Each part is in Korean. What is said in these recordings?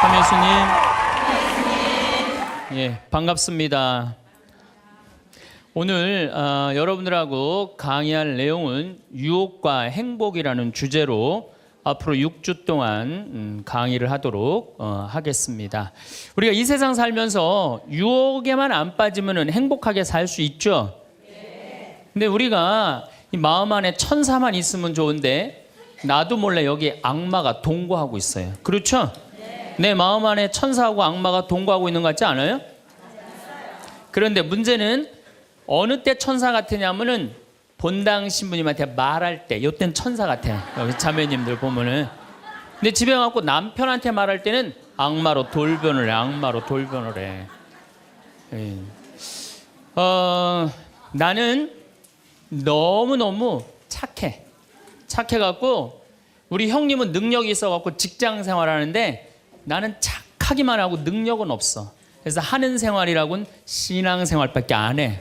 참예수님. 예, 반갑습니다. 오늘 여러분들하고 강의할 내용은 유혹과 행복이라는 주제로 앞으로 6주 동안 강의를 하도록 하겠습니다. 우리가 이 세상 살면서 유혹에만 안 빠지면 행복하게 살 수 있죠. 근데 우리가 이 마음 안에 천사만 있으면 좋은데 나도 몰래 여기 악마가 동거하고 있어요. 그렇죠? 내 마음 안에 천사하고 악마가 동거하고 있는 것 같지 않아요? 그런데 문제는 어느 때 천사 같으냐면은 본당 신부님한테 말할 때, 이때는 천사 같아요. 여기 자매님들 보면은. 근데 집에 가고 남편한테 말할 때는 악마로 돌변을 해. 악마로 돌변을 해. 예. 나는 너무너무 착해. 착해갖고 우리 형님은 능력이 있어갖고 직장 생활하는데 나는 착하기만 하고 능력은 없어. 그래서 하는 생활이라고는 신앙 생활밖에 안 해.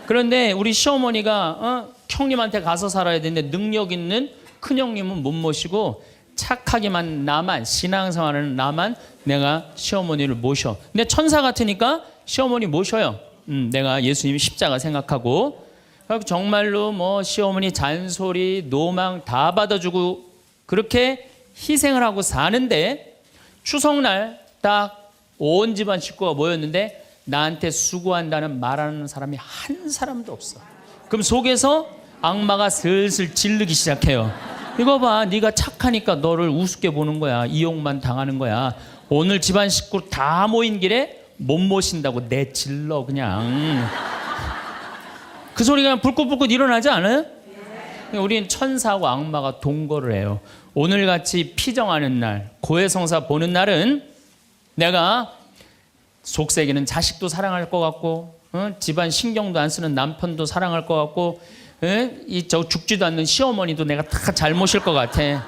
그런데 우리 시어머니가 형님한테 가서 살아야 되는데 능력 있는 큰형님은 못 모시고 착하기만 나만, 신앙생활은 나만 내가 시어머니를 모셔. 근데 천사 같으니까 시어머니 모셔요. 내가 예수님 십자가 생각하고 정말로 뭐 시어머니 잔소리, 노망 다 받아주고 그렇게 희생을 하고 사는데 추석날 딱 온 집안 식구가 모였는데 나한테 수고한다는 말하는 사람이 한 사람도 없어. 그럼 속에서 악마가 슬슬 질르기 시작해요. 이거 봐, 네가 착하니까 너를 우습게 보는 거야. 이용만 당하는 거야. 오늘 집안 식구 다 모인 길에 못 모신다고 내질러 그냥. 그 소리가 불긋불긋 일어나지 않아요? 우리는 천사하고 악마가 동거를 해요. 오늘같이 피정하는 날, 고해성사 보는 날은 내가 속세기는 자식도 사랑할 것 같고 집안 신경도 안 쓰는 남편도 사랑할 것 같고 저 죽지도 않는 시어머니도 내가 다 잘 모실 것 같아.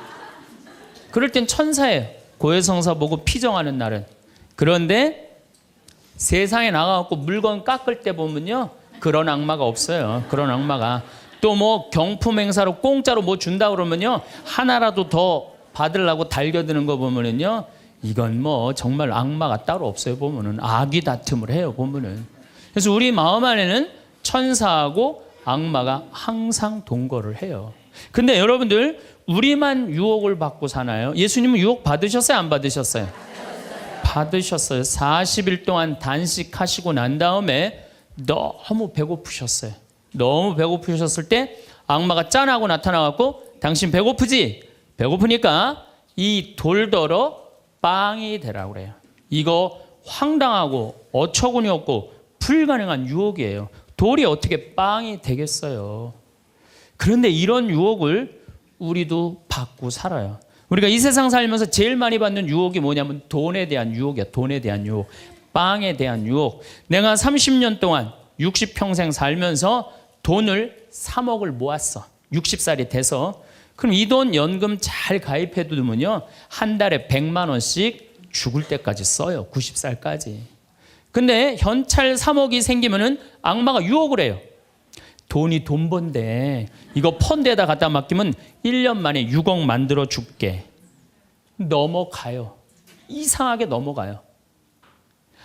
그럴 땐 천사예요. 고해성사 보고 피정하는 날은. 그런데 세상에 나가갖고 물건 깎을 때 보면요 그런 악마가 없어요. 그런 악마가. 또 뭐 경품 행사로 공짜로 뭐 준다 그러면요 하나라도 더 받으려고 달겨드는 거 보면은요 이건 뭐 정말 악마가 따로 없어요. 보면은 악이 다툼을 해요. 보면은. 그래서 우리 마음 안에는 천사하고 악마가 항상 동거를 해요. 근데 여러분들 우리만 유혹을 받고 사나요? 예수님은 유혹 받으셨어요? 안 받으셨어요? 받으셨어요. 40일 동안 단식하시고 난 다음에 너무 배고프셨어요. 너무 배고프셨을 때 악마가 짠하고 나타나갖고 당신 배고프지? 배고프니까 이 돌더러 빵이 되라고 그래요. 이거 황당하고 어처구니 없고 불가능한 유혹이에요. 돌이 어떻게 빵이 되겠어요? 그런데 이런 유혹을 우리도 받고 살아요. 우리가 이 세상 살면서 제일 많이 받는 유혹이 뭐냐면 돈에 대한 유혹이야. 돈에 대한 유혹, 빵에 대한 유혹. 내가 30년 동안 60평생 살면서 돈을 3억을 모았어. 60살이 돼서. 그럼 이 돈 연금 잘 가입해 두면요 한 달에 100만 원씩 죽을 때까지 써요. 90살까지. 근데 현찰 3억이 생기면은 악마가 유혹을 해요. 돈이 돈 번데 이거 펀드에다 갖다 맡기면 1년 만에 6억 만들어 줄게. 넘어가요. 이상하게 넘어가요.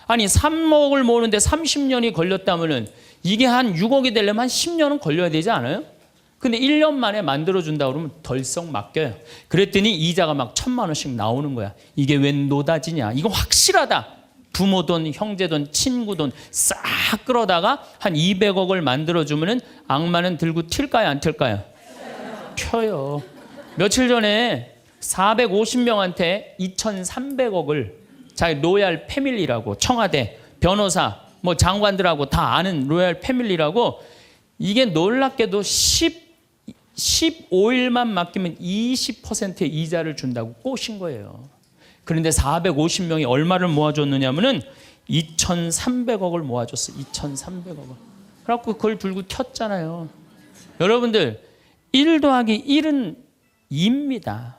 아니 3억을 모으는데 30년이 걸렸다면은 이게 한 6억이 되려면 한 10년은 걸려야 되지 않아요? 근데 1년 만에 만들어준다 그러면 덜썩 맡겨요. 그랬더니 이자가 막 1,000만 원씩 나오는 거야. 이게 웬 노다지냐. 이거 확실하다. 부모 돈, 형제 돈, 친구 돈 싹 끌어다가 한 200억을 만들어주면은 악마는 들고 튈까요? 안 튈까요? 튀어요. 며칠 전에 450명한테 2,300억을 자기 로얄 패밀리라고 청와대, 변호사, 뭐 장관들하고 다 아는 로얄 패밀리라고 이게 놀랍게도 15일만 맡기면 20%의 이자를 준다고 꼬신 거예요. 그런데 450명이 얼마를 모아줬느냐면은 2,300억을 모아줬어. 2,300억을. 그래갖고 그걸 들고 튀었잖아요. 여러분들 1 더하기 1은 2입니다.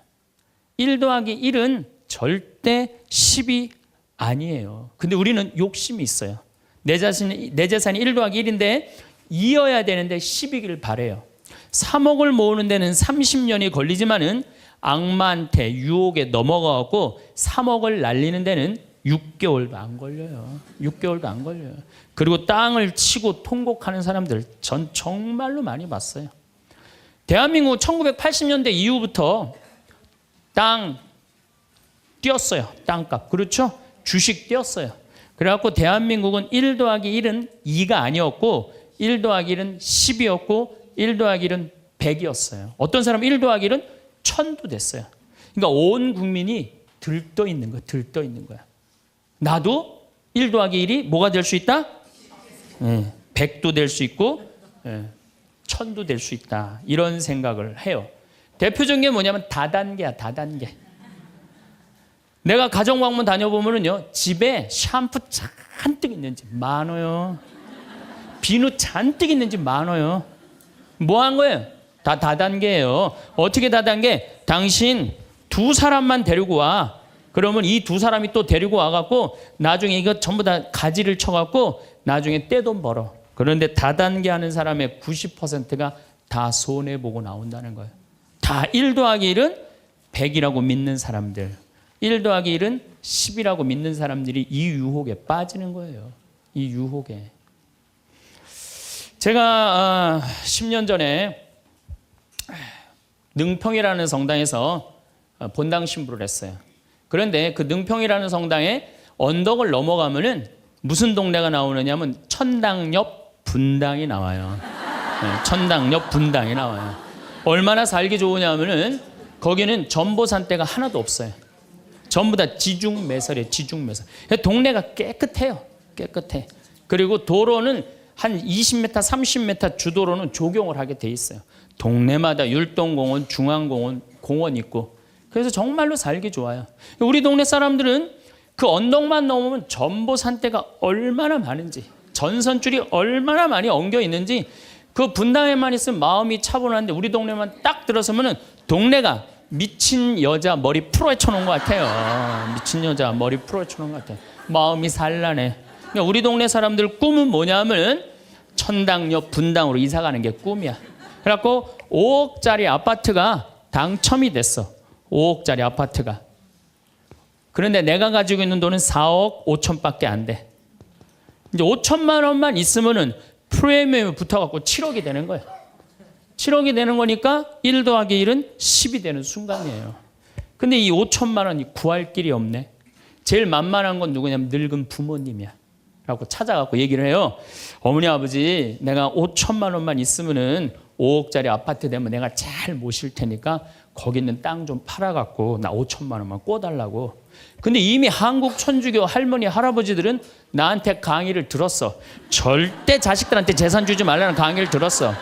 1 더하기 1은 절대 10이 아니에요. 근데 우리는 욕심이 있어요. 내 재산이 1 더하기 1인데 2여야 되는데 10이길 바래요. 3억을 모으는 데는 30년이 걸리지만은 악마한테 유혹에 넘어가고 3억을 날리는 데는 6개월도 안 걸려요. 6개월도 안 걸려요. 그리고 땅을 치고 통곡하는 사람들 전 정말로 많이 봤어요. 대한민국 1980년대 이후부터 땅 뛰었어요. 땅값. 그렇죠? 주식 뛰었어요. 그래갖고 대한민국은 1 더하기 1은 2가 아니었고 1 더하기 1은 10이었고 1 더하기 1은 100이었어요. 어떤 사람은 1 더하기 1은 1000도 됐어요. 그러니까 온 국민이 들떠 있는 거야. 들떠 있는 거야. 나도 1 더하기 1이 뭐가 될 수 있다? 100도 될 수 있고 1000도 될 수 있다. 이런 생각을 해요. 대표적인 게 뭐냐면 다단계야. 다단계. 내가 가정방문 다녀보면요, 집에 샴푸 잔뜩 있는지 많아요. 비누 잔뜩 있는지 많아요. 뭐 한 거예요? 다 다단계예요. 어떻게 다단계? 당신 2사람만 데리고 와. 그러면 이 2사람이 또 데리고 와갖고 나중에 이거 전부 다 가지를 쳐갖고 나중에 떼돈 벌어. 그런데 다단계 하는 사람의 90%가 다 손해보고 나온다는 거예요. 다 1 더하기 1은 100이라고 믿는 사람들, 1 더하기 1은 10이라고 믿는 사람들이 이 유혹에 빠지는 거예요. 이 유혹에. 제가 10년 전에 능평이라는 성당에서 본당 신부를 했어요. 그런데 그 능평이라는 성당에 언덕을 넘어가면은 무슨 동네가 나오느냐면 천당 옆 분당이 나와요. 천당 옆 분당이 나와요. 얼마나 살기 좋으냐면은 거기는 전보산대가 하나도 없어요. 전부 다 지중매설이에요. 지중매설. 동네가 깨끗해요. 깨끗해. 그리고 도로는 한 20m, 30m 주도로는 조경을 하게 돼 있어요. 동네마다 율동공원, 중앙공원, 공원 있고. 그래서 정말로 살기 좋아요. 우리 동네 사람들은 그 언덕만 넘으면 전보산대가 얼마나 많은지, 전선줄이 얼마나 많이 엉겨 있는지, 그 분당에만 있으면 마음이 차분한데 우리 동네만 딱 들어서면은 동네가 미친 여자 머리 풀어헤쳐 놓은 것 같아요. 미친 여자 머리 풀어헤쳐 놓은 것 같아요. 마음이 산란해. 그러니까 우리 동네 사람들 꿈은 뭐냐면 천당 옆 분당으로 이사 가는 게 꿈이야. 그래갖고 5억짜리 아파트가 당첨이 됐어. 5억짜리 아파트가. 그런데 내가 가지고 있는 돈은 4억 5천밖에 안 돼. 이제 5천만 원만 있으면은 프리미엄이 붙어갖고 7억이 되는 거예요. 7억이 되는 거니까 1 더하기 1은 10이 되는 순간이에요. 근데 이 5천만 원이 구할 길이 없네. 제일 만만한 건 누구냐면 늙은 부모님이야. 라고 찾아갖고 얘기를 해요. 어머니 아버지, 내가 5천만 원만 있으면은 5억짜리 아파트 되면 내가 잘 모실 테니까 거기 있는 땅 좀 팔아갖고 나 5천만 원만 꿔달라고. 근데 이미 한국 천주교 할머니 할아버지들은 나한테 강의를 들었어. 절대 자식들한테 재산 주지 말라는 강의를 들었어.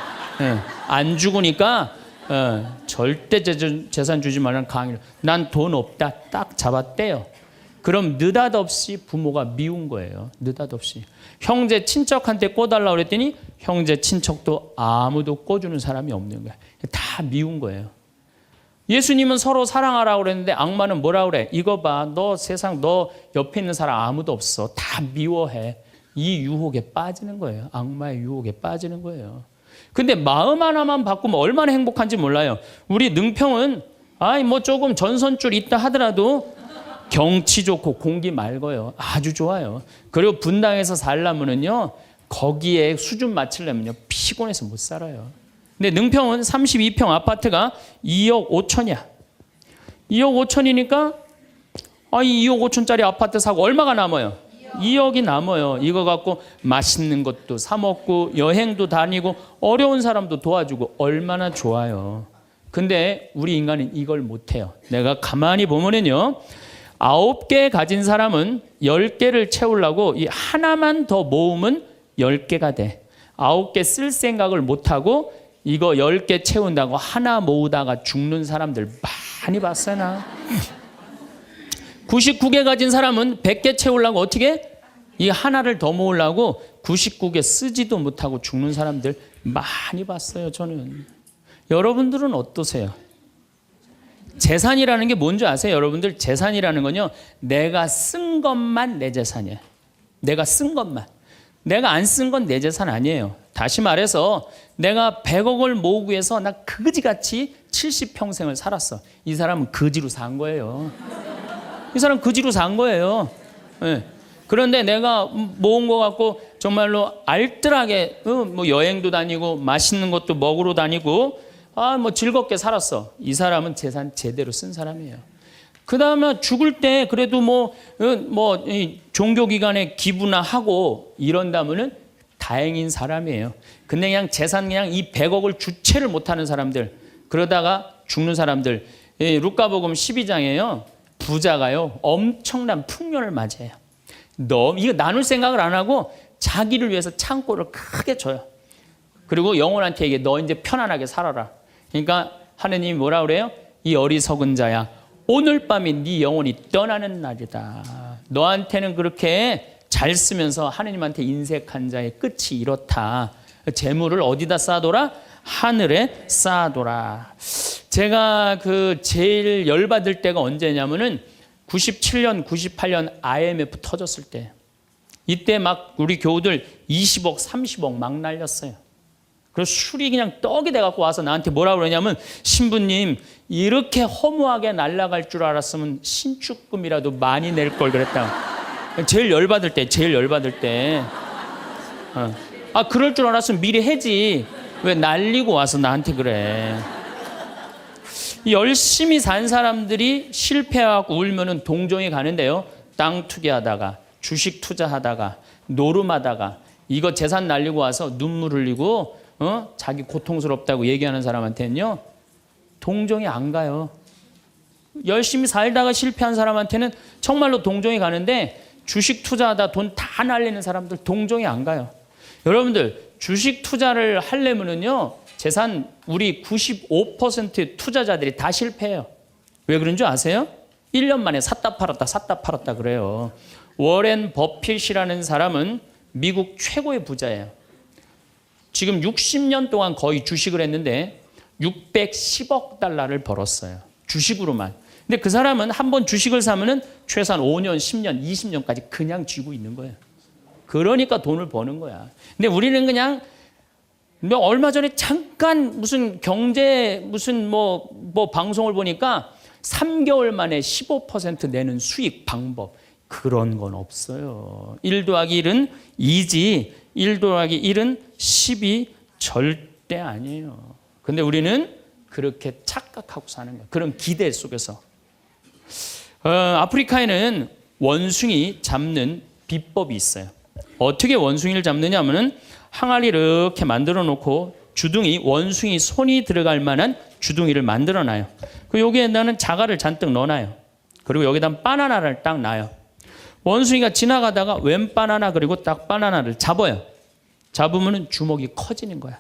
안 죽으니까 절대 재산 주지 말라는 강의를. 난 돈 없다 딱 잡았대요. 그럼 느닷없이 부모가 미운 거예요. 느닷없이. 형제 친척한테 꿔달라고 그랬더니 형제 친척도 아무도 꿔주는 사람이 없는 거야. 다 미운 거예요. 예수님은 서로 사랑하라고 그랬는데 악마는 뭐라고 그래? 이거 봐. 너 세상 너 옆에 있는 사람 아무도 없어. 다 미워해. 이 유혹에 빠지는 거예요. 악마의 유혹에 빠지는 거예요. 근데 마음 하나만 바꾸면 얼마나 행복한지 몰라요. 우리 능평은 뭐 조금 전선줄 있다 하더라도 경치 좋고 공기 맑아요. 아주 좋아요. 그리고 분당에서 살려면은요, 거기에 수준 맞추려면요, 피곤해서 못 살아요. 근데 능평은 32평 아파트가 2억 5천이야. 2억 5천이니까 이 2억 5천짜리 아파트 사고 얼마가 남아요? 2억이 남아요. 이거 갖고 맛있는 것도 사 먹고 여행도 다니고 어려운 사람도 도와주고 얼마나 좋아요. 근데 우리 인간은 이걸 못해요. 내가 가만히 보면은요, 9개 가진 사람은 10개를 채우려고 이 하나만 더 모으면 10개가 돼. 9개 쓸 생각을 못하고 이거 10개 채운다고 하나 모으다가 죽는 사람들 많이 봤어요. 나 99개 가진 사람은 100개 채우려고 어떻게? 이 하나를 더 모으려고 99개 쓰지도 못하고 죽는 사람들 많이 봤어요. 저는. 여러분들은 어떠세요? 재산이라는 게 뭔지 아세요? 여러분들, 재산이라는 건요, 내가 쓴 것만 내 재산이에요. 내가 쓴 것만. 내가 안 쓴 건 내 재산 아니에요. 다시 말해서 내가 100억을 모으기 위해서 나 그지같이 70평생을 살았어. 이 사람은 거지로 산 거예요. 이 사람 거지로 산 거예요. 네. 그런데 내가 모은 거 갖고 정말로 알뜰하게 뭐 여행도 다니고 맛있는 것도 먹으러 다니고 뭐 즐겁게 살았어. 이 사람은 재산 제대로 쓴 사람이에요. 그 다음에 죽을 때 그래도 종교기관에 기부나 하고 이런다면은 다행인 사람이에요. 근데 그냥 재산 그냥 이 100억을 주체를 못하는 사람들, 그러다가 죽는 사람들, 루카복음 12장에요. 부자가요 엄청난 풍년을 맞이해요. 이거 나눌 생각을 안 하고 자기를 위해서 창고를 크게 줘요. 그리고 영혼한테 얘기해. 너 이제 편안하게 살아라. 그러니까 하느님이 뭐라 그래요? 이 어리석은 자야, 오늘 밤이 네 영혼이 떠나는 날이다. 너한테는 그렇게 잘 쓰면서 하느님한테 인색한 자의 끝이 이렇다. 재물을 어디다 쌓아둬라? 하늘에 쌓아둬라. 제가 제일 열받을 때가 언제냐면은 97년, 98년 IMF 터졌을 때. 이때 막 우리 교우들 20억, 30억 막 날렸어요. 그래서 술이 그냥 떡이 돼갖고 와서 나한테 뭐라 그러냐면, 신부님 이렇게 허무하게 날아갈 줄 알았으면 신축금이라도 많이 낼 걸 그랬다. 제일 열받을 때. 그럴 줄 알았으면 미리 해지. 왜 날리고 와서 나한테 그래. 열심히 산 사람들이 실패하고 울면은 동정이 가는데요. 땅 투기하다가, 주식 투자하다가, 노름하다가, 이거 재산 날리고 와서 눈물 흘리고 자기 고통스럽다고 얘기하는 사람한테는요, 동정이 안 가요. 열심히 살다가 실패한 사람한테는 정말로 동정이 가는데, 주식 투자하다 돈 다 날리는 사람들 동정이 안 가요. 여러분들, 주식 투자를 하려면은요, 재산 우리 95% 투자자들이 다 실패해요. 왜 그런 줄 아세요? 1년 만에 샀다 팔았다 그래요. 워렌 버핏이라는 사람은 미국 최고의 부자예요. 지금 60년 동안 거의 주식을 했는데 610억 달러를 벌었어요. 주식으로만. 근데 그 사람은 한번 주식을 사면은 최소한 5년, 10년, 20년까지 그냥 쥐고 있는 거예요. 그러니까 돈을 버는 거야. 근데 우리는 그냥 얼마 전에 잠깐 무슨 경제 방송을 보니까 3개월 만에 15% 내는 수익 방법, 그런 건 없어요. 1 더하기 1은 2지 1 더하기 1은 10이 절대 아니에요. 근데 우리는 그렇게 착각하고 사는 거예요. 그런 기대 속에서. 아프리카에는 원숭이 잡는 비법이 있어요. 어떻게 원숭이를 잡느냐 하면은 항아리 이렇게 만들어 놓고 주둥이, 원숭이 손이 들어갈 만한 주둥이를 만들어 놔요. 그 여기에다는 자갈을 잔뜩 넣어 놔요. 그리고 여기다 바나나를 딱 놔요. 원숭이가 지나가다가 웬 바나나, 그리고 딱 바나나를 잡아요. 잡으면은 주먹이 커지는 거야.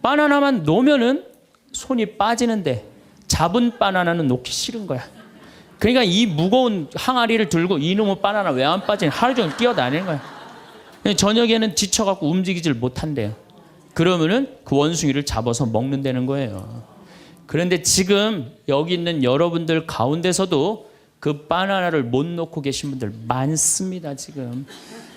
바나나만 놓으면은 손이 빠지는데 잡은 바나나는 놓기 싫은 거야. 그러니까 이 무거운 항아리를 들고 이놈의 바나나 왜 안 빠지냐, 하루 종일 뛰어다니는 거야. 저녁에는 지쳐갖고 움직이질 못한대요. 그러면은 그 원숭이를 잡아서 먹는다는 거예요. 그런데 지금 여기 있는 여러분들 가운데서도 그 바나나를 못 놓고 계신 분들 많습니다. 지금.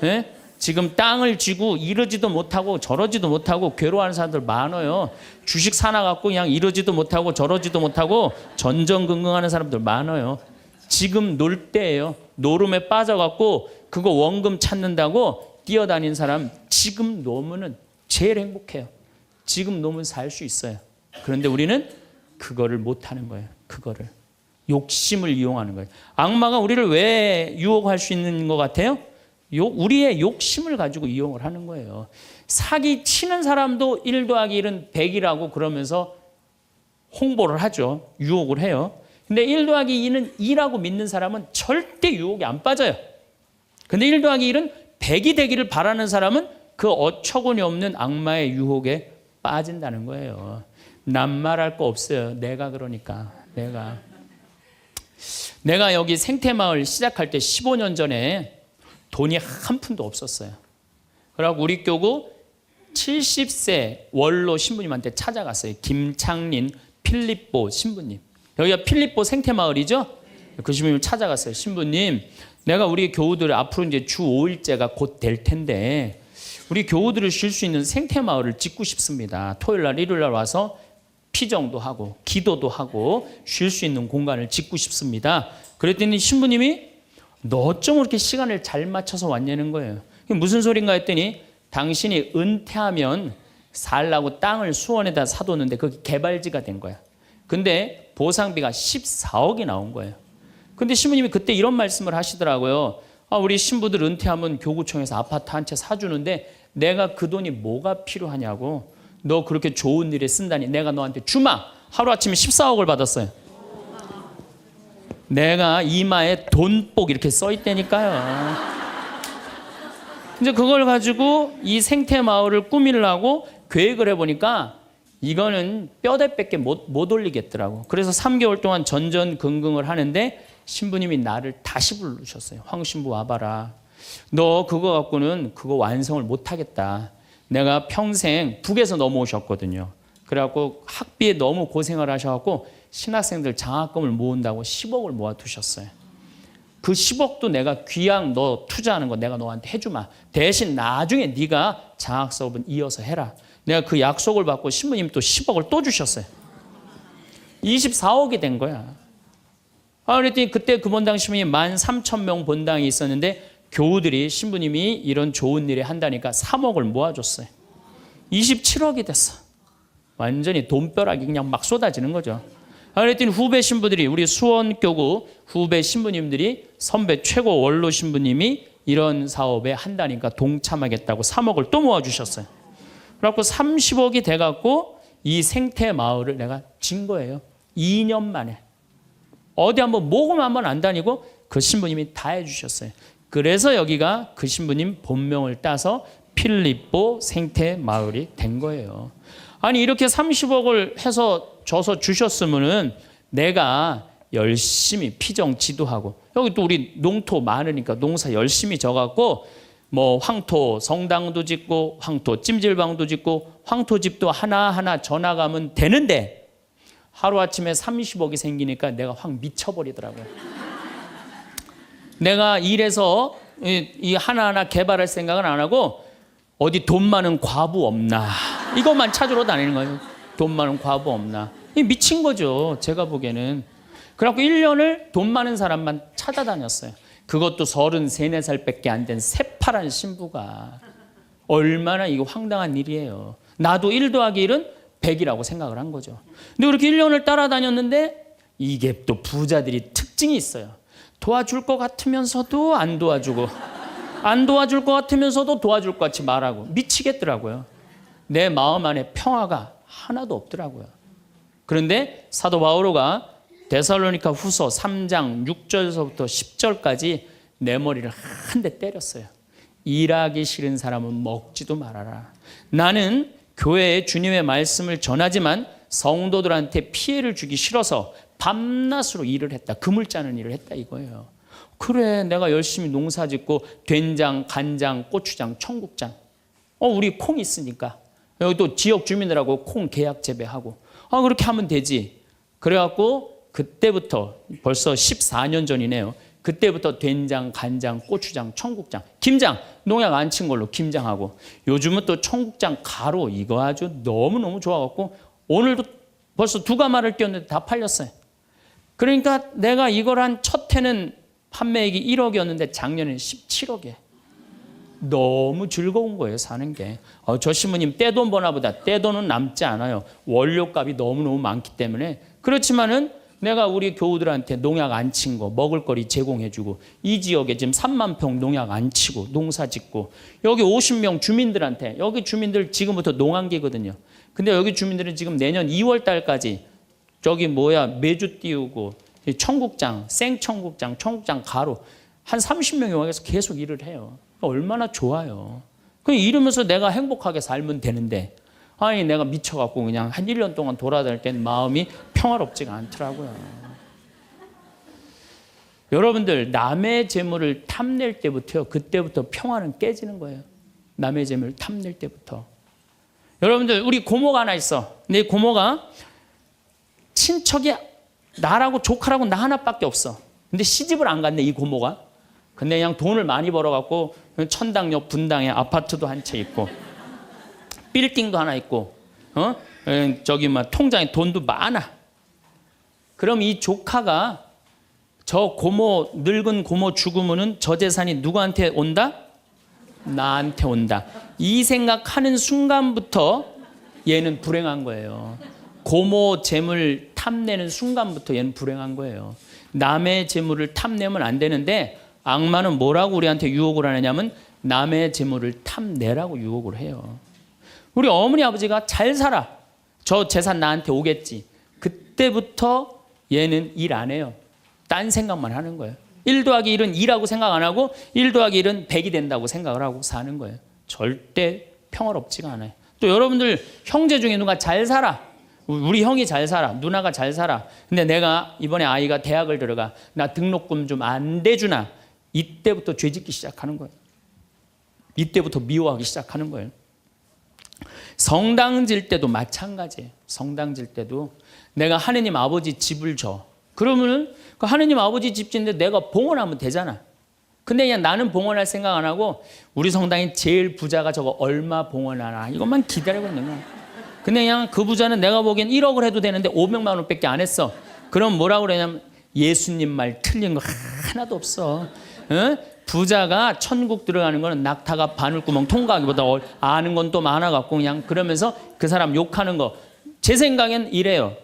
예? 지금 땅을 쥐고 이러지도 못하고 저러지도 못하고 괴로워하는 사람들 많아요. 주식 사놔갖고 그냥 이러지도 못하고 저러지도 못하고 전전긍긍하는 사람들 많아요. 지금 놀 때예요. 노름에 빠져갖고 그거 원금 찾는다고 뛰어다니는 사람, 지금 놓으면 제일 행복해요. 지금 놓으면 살 수 있어요. 그런데 우리는 그거를 못하는 거예요. 그거를. 욕심을 이용하는 거예요. 악마가 우리를 왜 유혹할 수 있는 것 같아요? 우리의 욕심을 가지고 이용을 하는 거예요. 사기 치는 사람도 1 더하기 1은 100이라고 그러면서 홍보를 하죠. 유혹을 해요. 근데 1 더하기 2는 2라고 믿는 사람은 절대 유혹에 안 빠져요. 근데 1 더하기 1은 100이 되기를 바라는 사람은 그 어처구니 없는 악마의 유혹에 빠진다는 거예요. 난 말할 거 없어요. 내가 그러니까. 내가 여기 생태마을 시작할 때 15년 전에 돈이 한 푼도 없었어요. 그래갖고 우리 교구 70세 원로 신부님한테 찾아갔어요. 김창린 필립보 신부님. 여기가 필립보 생태마을이죠? 그 신부님 찾아갔어요. 신부님, 내가 우리 교우들 앞으로 이제 주 5일제가 곧 될 텐데 우리 교우들을 쉴 수 있는 생태마을을 짓고 싶습니다. 토요일날 일요일날 와서 피정도 하고 기도도 하고 쉴 수 있는 공간을 짓고 싶습니다. 그랬더니 신부님이 너 어쩜 그렇게 시간을 잘 맞춰서 왔냐는 거예요. 무슨 소린가 했더니 당신이 은퇴하면 살라고 땅을 수원에다 사뒀는데 그게 개발지가 된 거야. 근데 보상비가 14억이 나온 거예요. 근데 신부님이 그때 이런 말씀을 하시더라고요. 우리 신부들 은퇴하면 교구청에서 아파트 한 채 사주는데 내가 그 돈이 뭐가 필요하냐고. 너 그렇게 좋은 일에 쓴다니 내가 너한테 주마. 하루아침에 14억을 받았어요. 내가 이마에 돈복 이렇게 써 있다니까요. 이제 그걸 가지고 이 생태마을을 꾸미려고 계획을 해보니까 이거는 뼈대밖에 못 올리겠더라고. 그래서 3개월 동안 전전긍긍을 하는데 신부님이 나를 다시 부르셨어요. 황 신부 와봐라. 너 그거 갖고는 그거 완성을 못하겠다. 내가 평생 북에서 넘어오셨거든요. 그래갖고 학비에 너무 고생을 하셔갖고 신학생들 장학금을 모은다고 10억을 모아두셨어요. 그 10억도 내가 귀양 너 투자하는 거 내가 너한테 해주마. 대신 나중에 네가 장학 사업은 이어서 해라. 내가 그 약속을 받고 신부님 또 10억을 또 주셨어요. 24억이 된 거야. 그랬더니 그때 그 본당 신부님이 13,000명 본당이 있었는데 교우들이 신부님이 이런 좋은 일에 한다니까 3억을 모아줬어요. 27억이 됐어. 완전히 돈벼락이 그냥 막 쏟아지는 거죠. 그랬더니 후배 신부들이 우리 수원교구 후배 신부님들이 선배 최고 원로 신부님이 이런 사업에 한다니까 동참하겠다고 3억을 또 모아주셨어요. 그래갖고 30억이 돼갖고 이 생태마을을 내가 진 거예요. 2년 만에. 어디 한번 모금 한번 안 다니고 그 신부님이 다 해주셨어요. 그래서 여기가 그 신부님 본명을 따서 필리포 생태마을이 된 거예요. 아니 이렇게 30억을 해서 줘서 주셨으면은 내가 열심히 피정 지도하고 여기 또 우리 농토 많으니까 농사 열심히 져갖고 뭐 황토 성당도 짓고 황토 찜질방도 짓고 황토집도 하나하나 져나가면 되는데 하루아침에 30억이 생기니까 내가 확 미쳐버리더라고요. 내가 일해서 이 하나하나 개발할 생각은 안 하고 어디 돈 많은 과부 없나 이것만 찾으러 다니는 거예요. 돈 많은 과부 없나. 미친 거죠. 제가 보기에는. 그래갖고 1년을 돈 많은 사람만 찾아다녔어요. 그것도 33, 4살밖에 안 된 새파란 신부가. 얼마나 이거 황당한 일이에요. 나도 1 더하기 1은 100이라고 생각을 한 거죠. 근데 그렇게 1년을 따라다녔는데 이게 또 부자들이 특징이 있어요. 도와줄 것 같으면서도 안 도와주고 안 도와줄 것 같으면서도 도와줄 것 같이 말하고 미치겠더라고요. 내 마음 안에 평화가 하나도 없더라고요. 그런데 사도 바오로가 데살로니가 후서 3장 6절서부터 10절까지 내 머리를 한 대 때렸어요. 일하기 싫은 사람은 먹지도 말아라. 나는 교회에 주님의 말씀을 전하지만 성도들한테 피해를 주기 싫어서 밤낮으로 일을 했다. 금을 짜는 일을 했다 이거예요. 그래 내가 열심히 농사 짓고 된장, 간장, 고추장, 청국장 우리 콩 있으니까 여기 또 지역 주민들하고 콩 계약 재배하고 그렇게 하면 되지. 그래갖고 그때부터 벌써 14년 전이네요. 그때부터 된장, 간장, 고추장, 청국장, 김장 농약 안 친 걸로 김장하고 요즘은 또 청국장 가루 이거 아주 너무너무 좋아갖고 오늘도 벌써 2가마를 띄웠는데 다 팔렸어요. 그러니까 내가 이걸 한 첫 해는 판매액이 1억이었는데 작년에는 17억이에요. 너무 즐거운 거예요 사는 게. 저 신부님 떼돈 버나 보다. 떼돈은 남지 않아요. 원료값이 너무너무 많기 때문에. 그렇지만은 내가 우리 교우들한테 농약 안 친 거 먹을거리 제공해주고 이 지역에 지금 3만 평 농약 안 치고 농사 짓고 여기 50명 주민들한테 여기 주민들 지금부터 농한기거든요. 근데 여기 주민들은 지금 내년 2월 달까지 저기 매주 띄우고 청국장, 생청국장, 청국장 가루 한 30명이 와서 계속 일을 해요. 얼마나 좋아요. 그냥 이러면서 내가 행복하게 살면 되는데 아니 내가 미쳐갖고 그냥 한 1년 동안 돌아다닐 때는 마음이 평화롭지가 않더라고요. 여러분들 남의 재물을 탐낼 때부터요. 그때부터 평화는 깨지는 거예요. 남의 재물을 탐낼 때부터. 여러분들 우리 고모가 하나 있어. 내 고모가 친척이 나라고 조카라고 나 하나밖에 없어. 근데 시집을 안 갔네 이 고모가. 근데 그냥 돈을 많이 벌어갖고 천당역 분당에 아파트도 한 채 있고 빌딩도 하나 있고 저기 막 통장에 돈도 많아. 그럼 이 조카가 저 고모 늙은 고모 죽으면은 저 재산이 누구한테 온다? 나한테 온다. 이 생각하는 순간부터 얘는 불행한 거예요. 고모 재물 탐내는 순간부터 얘는 불행한 거예요. 남의 재물을 탐내면 안 되는데 악마는 뭐라고 우리한테 유혹을 하느냐면 남의 재물을 탐내라고 유혹을 해요. 우리 어머니 아버지가 잘 살아. 저 재산 나한테 오겠지. 그때부터 얘는 일 안 해요. 딴 생각만 하는 거예요. 1 더하기 1은 2라고 생각 안 하고 1 더하기 1은 100이 된다고 생각을 하고 사는 거예요. 절대 평화롭지가 않아요. 또 여러분들 형제 중에 누가 잘 살아. 우리 형이 잘 살아. 누나가 잘 살아. 근데 내가 이번에 아이가 대학을 들어가. 나 등록금 좀 안 대주나. 이때부터 죄짓기 시작하는 거예요. 이때부터 미워하기 시작하는 거예요. 성당 질 때도 마찬가지예요. 성당 질 때도 내가 하느님 아버지 집을 줘. 그러면은 그 하느님 아버지 집 짓는데 내가 봉헌하면 되잖아. 근데 그냥 나는 봉헌할 생각 안 하고 우리 성당에 제일 부자가 저거 얼마 봉헌하나 이것만 기다리고 있는 거야. 근데 그냥 그 부자는 내가 보기엔 1억을 해도 되는데 500만 원밖에 안 했어. 그럼 뭐라고 그러냐면 예수님 말 틀린 거 하나도 없어. 응? 부자가 천국 들어가는 거는 낙타가 바늘구멍 통과하기보다 아는 건 또 많아갖고 그냥 그러면서 그 사람 욕하는 거. 제 생각엔 이래요.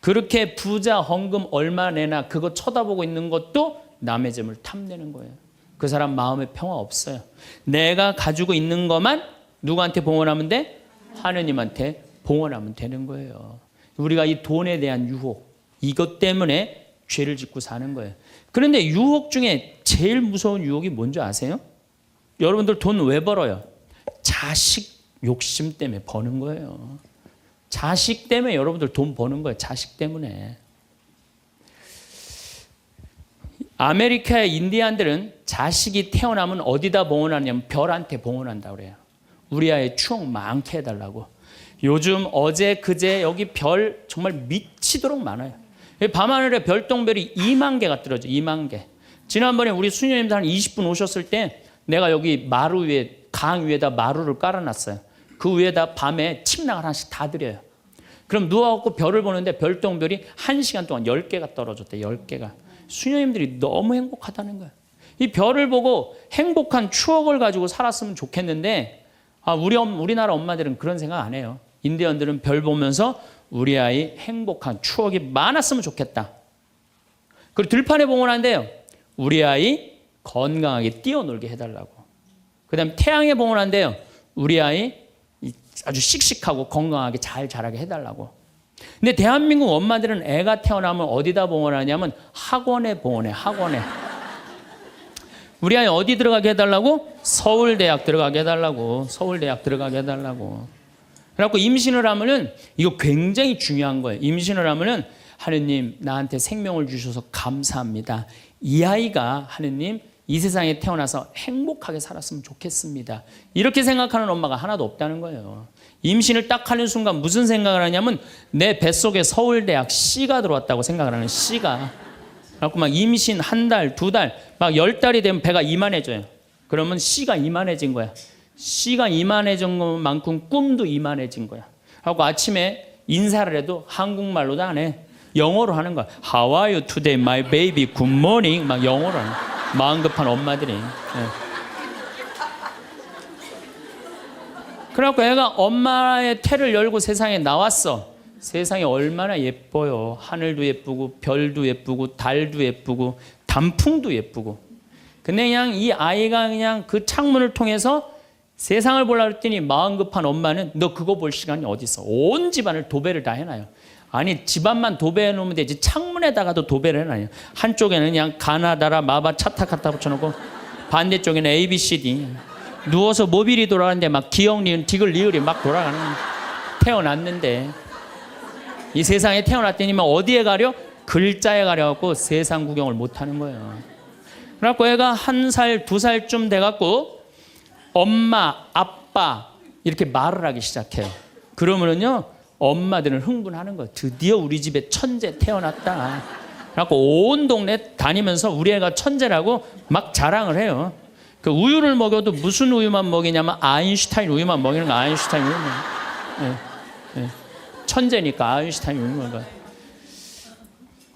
그렇게 부자 헌금 얼마 내나 그거 쳐다보고 있는 것도 남의 재물 탐내는 거예요. 그 사람 마음에 평화 없어요. 내가 가지고 있는 것만 누구한테 봉헌하면 돼? 하느님한테 봉헌하면 되는 거예요. 우리가 이 돈에 대한 유혹 이것 때문에 죄를 짓고 사는 거예요. 그런데 유혹 중에 제일 무서운 유혹이 뭔지 아세요? 여러분들 돈 왜 벌어요? 자식 욕심 때문에 버는 거예요. 자식 때문에 여러분들 돈 버는 거예요. 자식 때문에. 아메리카의 인디안들은 자식이 태어나면 어디다 봉헌하냐면 별한테 봉헌한다고 그래요. 우리 아이 추억 많게 해달라고. 요즘 어제 그제 여기 별 정말 미치도록 많아요. 밤하늘에 별똥별이 2만 개가 떨어져. 2만 개. 지난번에 우리 수녀님들 한 20분 오셨을 때 내가 여기 마루 위에 강 위에다 마루를 깔아놨어요. 그 위에다 밤에 침낭을 하나씩 다 드려요. 그럼 누워갖고 별을 보는데 별똥별이 1시간 동안 10개가 떨어졌대. 10개가. 수녀님들이 너무 행복하다는 거예요. 이 별을 보고 행복한 추억을 가지고 살았으면 좋겠는데 우리나라 엄마들은 그런 생각 안 해요. 인디언들은 별 보면서 우리 아이 행복한 추억이 많았으면 좋겠다. 그리고 들판에 봉헌한대요. 우리 아이 건강하게 뛰어놀게 해달라고. 그 다음에 태양에 봉헌한대요. 우리 아이 아주 씩씩하고 건강하게 잘 자라게 해달라고. 근데 대한민국 엄마들은 애가 태어나면 어디다 봉헌하냐면 학원에 봉헌해. 학원에. 우리 아이 어디 들어가게 해달라고? 서울대학 들어가게 해달라고. 서울대학 들어가게 해달라고. 그래갖고 임신을 하면은 이거 굉장히 중요한 거예요. 임신을 하면은 하느님 나한테 생명을 주셔서 감사합니다. 이 아이가 하느님 이 세상에 태어나서 행복하게 살았으면 좋겠습니다. 이렇게 생각하는 엄마가 하나도 없다는 거예요. 임신을 딱 하는 순간 무슨 생각을 하냐면 내 뱃속에 서울대학 C가 들어왔다고 생각을 하는 C가. 그래갖고 막 임신 한 달, 두 달, 막 10달이 되면 배가 이만해져요. 그러면 C가 이만해진 거야. C가 이만해진 것만큼 꿈도 이만해진 거야. 하고 아침에 인사를 해도 한국말로도 안 해. 영어로 하는 거야. How are you today, my baby? Good morning. 막 영어로 하는 거야. 마음 급한 엄마들이. 네. 그래갖고 애가 엄마의 태를 열고 세상에 나왔어. 세상이 얼마나 예뻐요. 하늘도 예쁘고 별도 예쁘고 달도 예쁘고 단풍도 예쁘고. 근데 그냥 이 아이가 그냥 그 창문을 통해서 세상을 보려고 했더니 마음 급한 엄마는 너 그거 볼 시간이 어디 있어. 온 집안을 도배를 다 해놔요. 아니 집안만 도배해 놓으면 되지 창문에다가도 도배를 해놔요. 한쪽에는 그냥 가나다라 마바 차타 갖다 붙여놓고 반대쪽에는 ABCD. 누워서 모빌이 돌아가는데 막 기억 리은 디귿 리을이 막 돌아가는. 태어났는데 이 세상에 태어났더니만 어디에 가려? 글자에 가려갖고 세상 구경을 못하는 거예요. 그래갖고 애가 1살, 2살쯤 돼갖고 엄마, 아빠 이렇게 말을 하기 시작해요. 그러면은요 엄마들은 흥분하는 거예요. 드디어 우리 집에 천재 태어났다. 그래갖고 온 동네 다니면서 우리 애가 천재라고 막 자랑을 해요. 그 우유를 먹여도 무슨 우유만 먹이냐면 아인슈타인 우유만 먹이는 거. 아인슈타인 우유만. 예, 예. 천재니까 아인슈타인 우유만 먹어.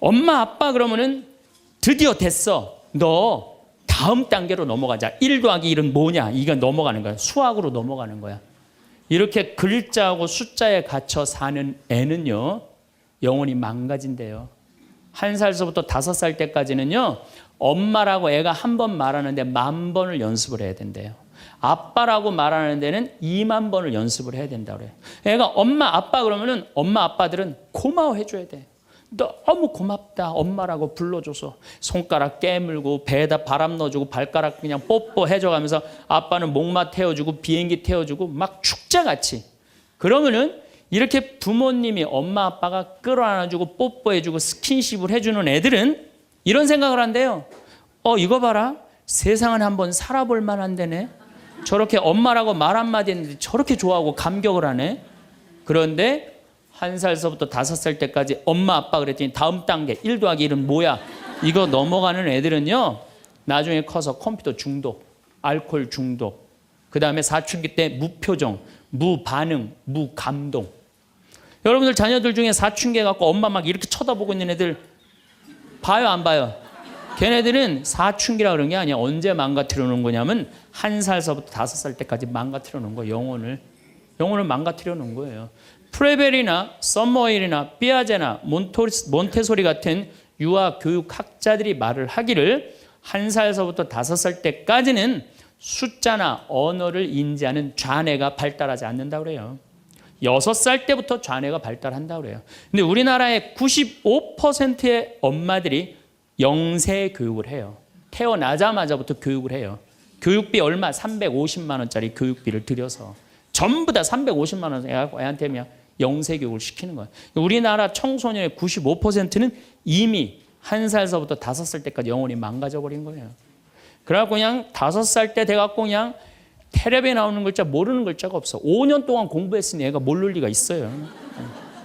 엄마 아빠 그러면은 드디어 됐어. 너 다음 단계로 넘어가자. 1 더하기 1은 뭐냐? 이거 넘어가는 거야. 수학으로 넘어가는 거야. 이렇게 글자하고 숫자에 갇혀 사는 애는요, 영혼이 망가진대요. 1살서부터 5살 때까지는요, 엄마라고 애가 한 번 말하는데 10,000번을 연습을 해야 된대요. 아빠라고 말하는 데는 20,000번을 연습을 해야 된다고 그래요. 애가 엄마, 아빠 그러면은 엄마, 아빠들은 고마워해 줘야 돼. 너무 고맙다. 엄마라고 불러줘서 손가락 깨물고 배에다 바람 넣어주고 발가락 그냥 뽀뽀해줘가면서 아빠는 목마 태워주고 비행기 태워주고 막 축제같이. 그러면은 이렇게 부모님이 엄마 아빠가 끌어안아주고 뽀뽀해주고 스킨십을 해주는 애들은 이런 생각을 한대요. 이거 봐라. 세상은 한번 살아볼 만한 데네. 저렇게 엄마라고 말 한마디 했는데 저렇게 좋아하고 감격을 하네. 그런데 1살서부터 5살 때까지 엄마 아빠 그랬더니 다음 단계 1 더하기 1은 뭐야? 이거 넘어가는 애들은요, 나중에 커서 컴퓨터 중독, 알코올 중독, 그 다음에 사춘기 때 무표정, 무반응, 무감동. 여러분들 자녀들 중에 사춘기 갖고 엄마 막 이렇게 쳐다보고 있는 애들 봐요, 안 봐요? 걔네들은 사춘기라 그런 게 아니야. 언제 망가뜨려 놓은 거냐면 1살서부터 5살 때까지 망가뜨려 놓은 거예요. 영혼을 망가뜨려 놓은 거예요. 프레벨이나 썸머힐이나 삐아제나 몬테소리 같은 유아 교육학자들이 말을 하기를 1살서부터 5살 때까지는 숫자나 언어를 인지하는 좌뇌가 발달하지 않는다고 그래요. 6살 때부터 좌뇌가 발달한다고 그래요. 근데 우리나라의 95%의 엄마들이 영세 교육을 해요. 태어나자마자부터 교육을 해요. 교육비 얼마? 350만 원짜리 교육비를 들여서 전부 다 350만 원 애한테 그냥 영세 교육을 시키는 거예요. 우리나라 청소년의 95%는 이미 1살서부터 5살 때까지 영혼이 망가져 버린 거예요. 그래갖고 그냥 5살 때 돼갖고 그냥 텔레비에 나오는 글자 모르는 글자가 없어. 5년 동안 공부했으니 애가 모를 리가 있어요.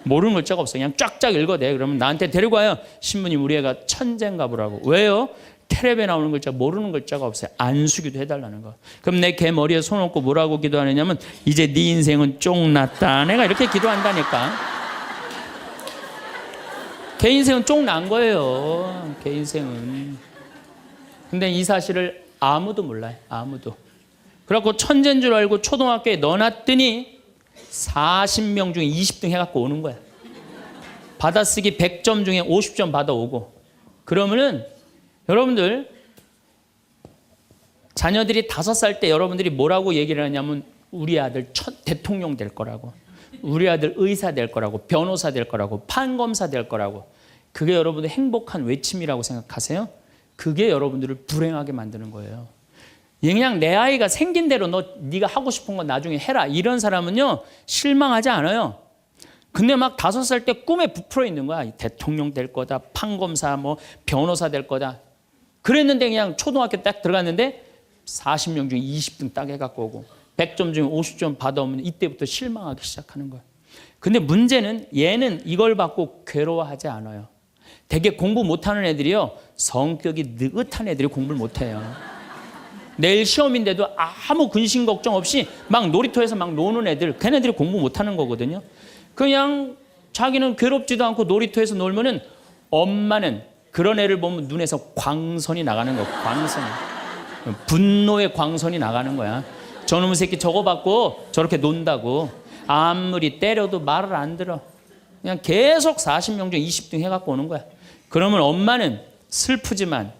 모르는 글자가 없어. 그냥 쫙쫙 읽어대. 그러면 나한테 데리고 와요. 신부님 우리 애가 천재인가 보라고. 왜요? 텔레비에 나오는 글자 모르는 글자가 없어요. 안수기도 해달라는 거. 그럼 내 걔 머리에 손 얹고 뭐라고 기도하느냐면 이제 네 인생은 쫑났다. 내가 이렇게 기도한다니까. 걔 인생은 쫑난 거예요. 걔 인생은. 근데 이 사실을 아무도 몰라요. 아무도. 그래갖고 천재인 줄 알고 초등학교에 넣어놨더니 40명 중에 20등 해갖고 오는 거야. 받아쓰기 100점 중에 50점 받아오고. 그러면은 여러분들 자녀들이 5살 때 여러분들이 뭐라고 얘기를 하냐면 우리 아들 대통령 될 거라고, 우리 아들 의사 될 거라고, 변호사 될 거라고, 판검사 될 거라고. 그게 여러분들 행복한 외침이라고 생각하세요? 그게 여러분들을 불행하게 만드는 거예요. 그냥 내 아이가 생긴 대로 네가 하고 싶은 건 나중에 해라. 이런 사람은요 실망하지 않아요. 근데 막 5살 때 꿈에 부풀어 있는 거야. 대통령 될 거다, 판검사, 뭐 변호사 될 거다. 그랬는데 그냥 초등학교 딱 들어갔는데 40명 중에 20등 딱 해갖고 오고 100점 중에 50점 받아오면 이때부터 실망하기 시작하는 거야. 근데 문제는 얘는 이걸 받고 괴로워하지 않아요. 되게 공부 못하는 애들이요, 성격이 느긋한 애들이 공부를 못해요. 내일 시험인데도 아무 근심 걱정 없이 막 놀이터에서 막 노는 애들, 걔네들이 공부 못하는 거거든요. 그냥 자기는 괴롭지도 않고 놀이터에서 놀면은 엄마는 그런 애를 보면 눈에서 광선이 나가는 거야. 광선이. 분노의 광선이 나가는 거야. 저놈의 새끼 저거 받고 저렇게 논다고. 아무리 때려도 말을 안 들어. 그냥 계속 40명 중 20등 해갖고 오는 거야. 그러면 엄마는 슬프지만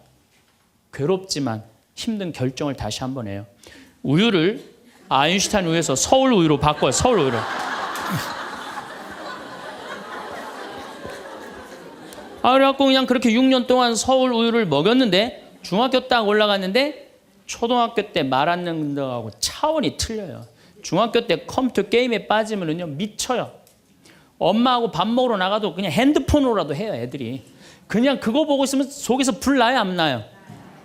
괴롭지만 힘든 결정을 다시 한번 해요. 우유를 아인슈타인 우유에서 서울 우유로 바꿔요. 서울 우유로. 그래갖고 그냥 그렇게 6년 동안 서울 우유를 먹였는데 중학교 딱 올라갔는데 초등학교 때 말 안 듣는 거하고 차원이 틀려요. 중학교 때 컴퓨터 게임에 빠지면은요 미쳐요. 엄마하고 밥 먹으러 나가도 그냥 핸드폰으로라도 해요. 애들이 그냥 그거 보고 있으면 속에서 불 나요, 안 나요?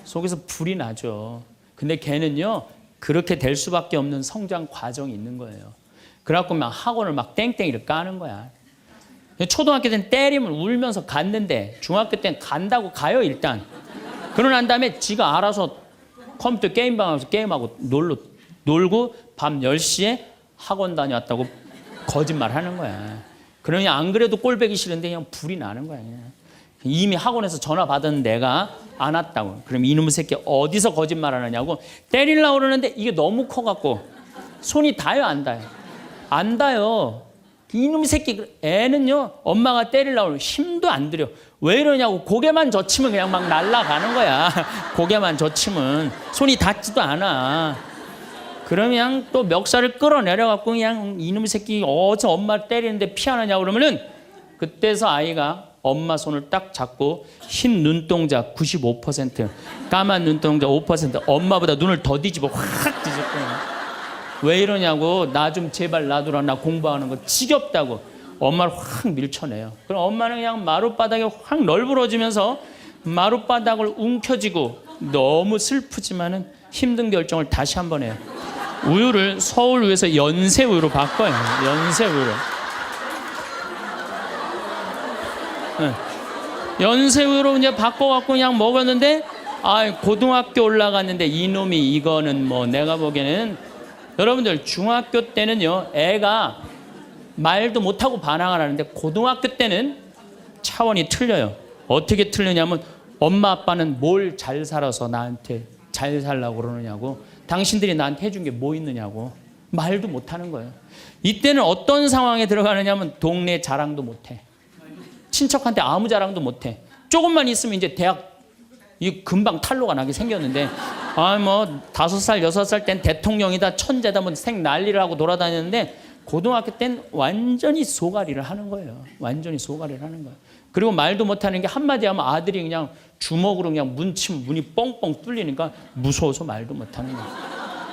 속에서 불이 나죠. 근데 걔는요 그렇게 될 수밖에 없는 성장 과정이 있는 거예요. 그래갖고 막 학원을 막 땡땡이를 까는 거야. 초등학교 때는 때리면 울면서 갔는데 중학교 때는 간다고 가요 일단. 그러고 난 다음에 지가 알아서 컴퓨터 게임방 가서 게임하고 놀고 밤 10시에 학원 다녀왔다고 거짓말 하는 거야. 그러니 안 그래도 꼴보기 싫은데 그냥 불이 나는 거야. 그냥. 이미 학원에서 전화 받은 내가 안 왔다고. 그럼 이놈의 새끼 어디서 거짓말 하느냐고 때리려고 그러는데 이게 너무 커갖고 손이 닿아요 안 닿아요? 안 닿아요. 이놈의 새끼 애는요 엄마가 때리려고 하면 힘도 안 들여. 왜 이러냐고 고개만 젖히면 그냥 막 날아가는 거야. 고개만 젖히면 손이 닿지도 않아. 그러면 또 멱살을 끌어내려갖고 그냥 이놈의 새끼 어제 엄마를 때리는데 피하느냐고 그러면은 그때서 아이가 엄마 손을 딱 잡고 흰 눈동자 95%, 까만 눈동자 5%, 엄마보다 눈을 더 뒤집어 확 뒤집고. 왜 이러냐고 나 좀 제발 놔두라 나 공부하는 거 지겹다고 엄마를 확 밀쳐내요. 그럼 엄마는 그냥 마룻바닥에 확 널브러지면서 마룻바닥을 움켜쥐고 너무 슬프지만은 힘든 결정을 다시 한번 해요. 우유를 서울우유에서 연세우유로 바꿔요. 연세우유로. 연세우유로 이제 바꿔갖고 그냥 먹었는데 고등학교 올라갔는데 이놈이 이거는 뭐 내가 보기에는 여러분들 중학교 때는요 애가 말도 못하고 반항을 하는데 고등학교 때는 차원이 틀려요. 어떻게 틀리냐면 엄마 아빠는 뭘 잘 살아서 나한테 잘 살라고 그러느냐고 당신들이 나한테 해준 게 뭐 있느냐고 말도 못하는 거예요. 이때는 어떤 상황에 들어가느냐면 동네 자랑도 못해. 친척한테 아무 자랑도 못해. 조금만 있으면 이제 대학 이 금방 탈로가 나게 생겼는데 뭐 5살 6살 땐 대통령이다 천재다 뭐 생 난리를 하고 돌아다녔는데 고등학교 땐 완전히 소가리를 하는 거예요. 완전히 소가리를 하는 거예요. 그리고 말도 못하는 게 한마디 하면 아들이 그냥 주먹으로 그냥 문치면 문이 뻥뻥 뚫리니까 무서워서 말도 못하는 거예요.